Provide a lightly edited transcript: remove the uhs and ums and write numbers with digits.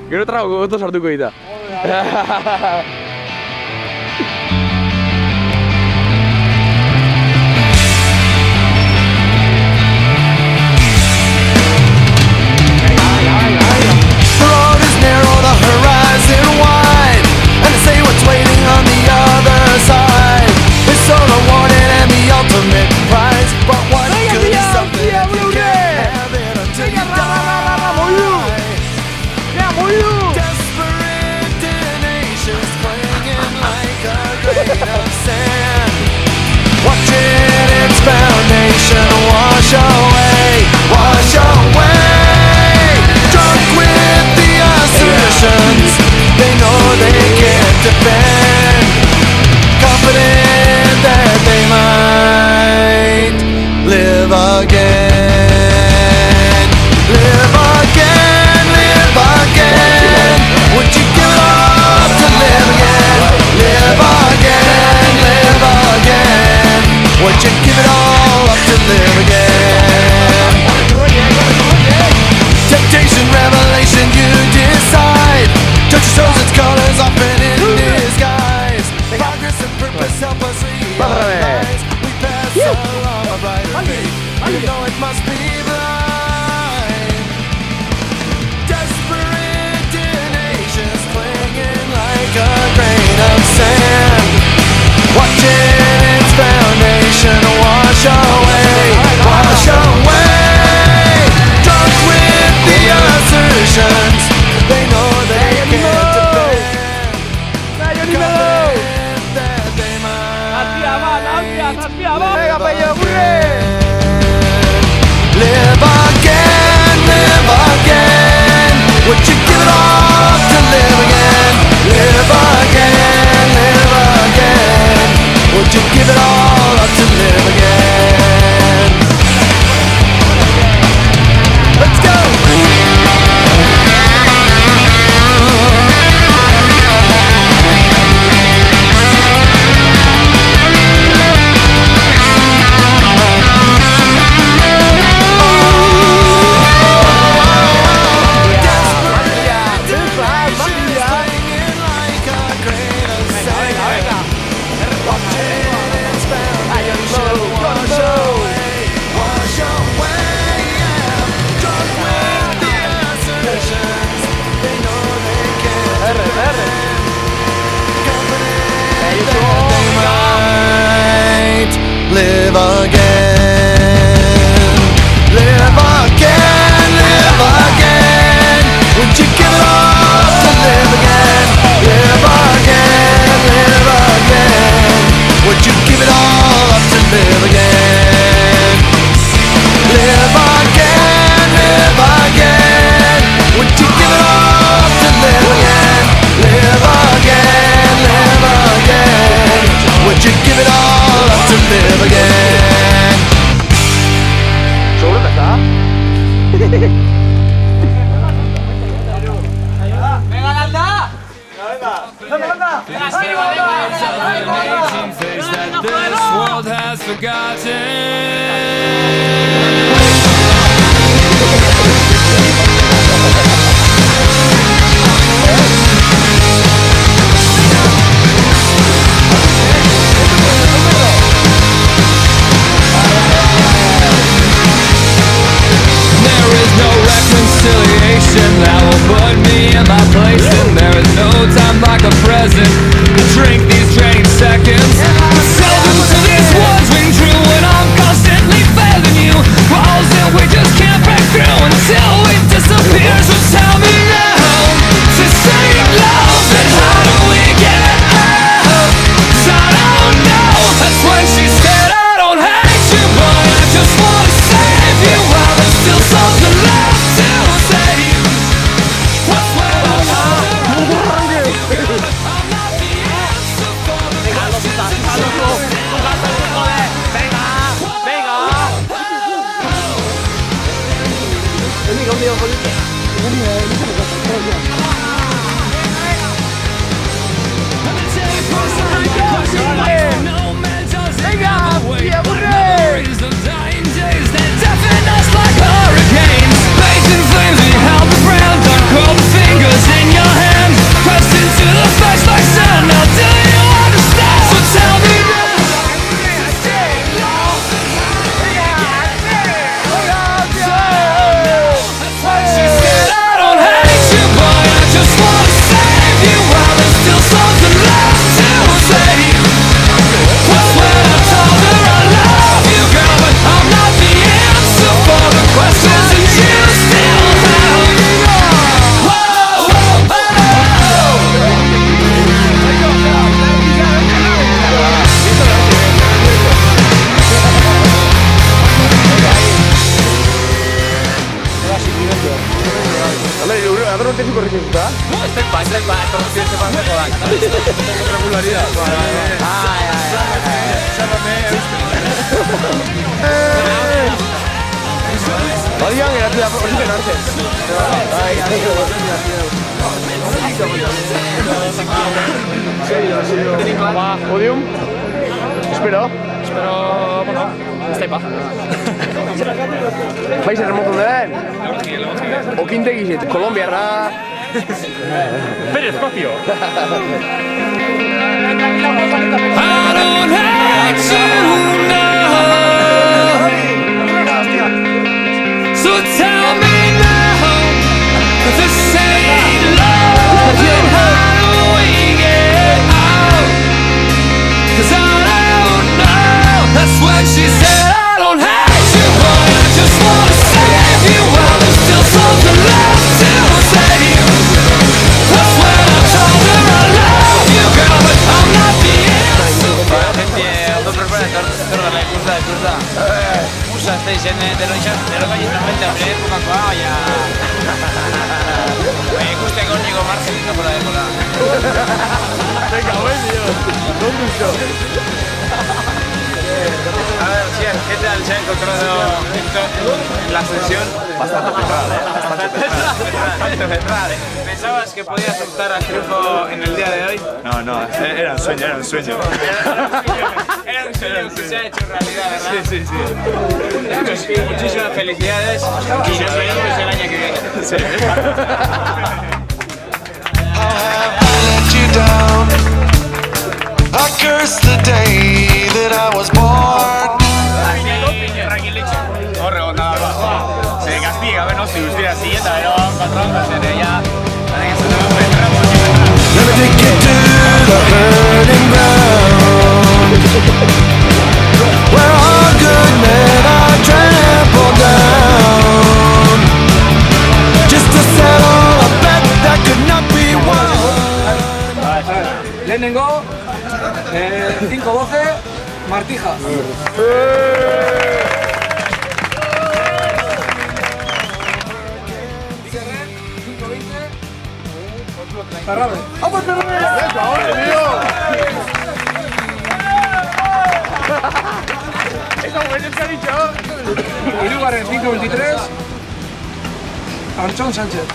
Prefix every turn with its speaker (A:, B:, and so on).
A: Gero trago gogoto sartuko dita.
B: Foundation wash away, drunk with the assertions they know they can't defend, confident that they might live again, live again, live again. Would you give it up to live again, live again, live again? Would you give it all up to live again? Temptation, revelation, you decide. Touch your toes, its colors often in disguise. Progress and purpose help us realize we pass along a brighter fate, even though it must be blind. Desperate tenacious, clinging like a grain of sand, watching its foundation wash away, drunk with the assertions they know they can't defend, confident that they might live again, live again. Would you give it all to live again, live again, live again? Would you give it all up to live again? Let's go! Live again, live again, live again. Would you give it all to live again, live again, live again? Would you give it all up to live again, live again, live again? Would you give it all up to live again, live again, live again? Would you give it all up to live again?
A: Solo está.
C: This world has forgotten. Reconciliation that will put me in my place, and there is no time like a present. I drink these draining seconds, seldom do these words ring true when I'm constantly
A: Podium? Espero.
D: Bueno, ez daipa.
A: Vais erremontun den? Okintegi zit, Kolombiarra.
D: Bere espazio.
C: I don't have to know. So tell me now, this ain't love, then how do we get out? 'Cause I don't know. That's when she said I don't hate you, but I just wanna save you. While there's still something left to say. That's when I told her I love you, girl, but I'm not the answer.
E: Ondo prepara ikusta. Musa station dero gaietamente bere epokakoa, baina... Ikusteko nigo Marcelino por ahí, por ahí.
A: Venga, buen Dios. ¿Dónde está?
E: A ver, Sian, ¿qué tal se ha encontrado en la sesión?
F: Bastante central,
E: Bastante central, ¿eh? ¿Pensabas que podías optar al triunfo en el día de hoy?
F: No, era un sueño.
E: Era un sueño que se ha hecho realidad, ¿verdad?
F: Sí.
E: Muchísimas felicidades y nos veremos el año que viene.
B: let you down. I curse the day that I was born.
E: Horre, nada más. Se castiga, no si usted así, pero patrón, se ya.
B: Let me take you to the burning ground, where all good men are trampled down, just to settle a bet that could not be won.
G: Lehenengo, 5-12, Martijas. Ferrari. ¡Vamos, Ferrari!
A: Esa mujer que ha dicho.
G: Hirugarren 5-23, Antxon Sánchez.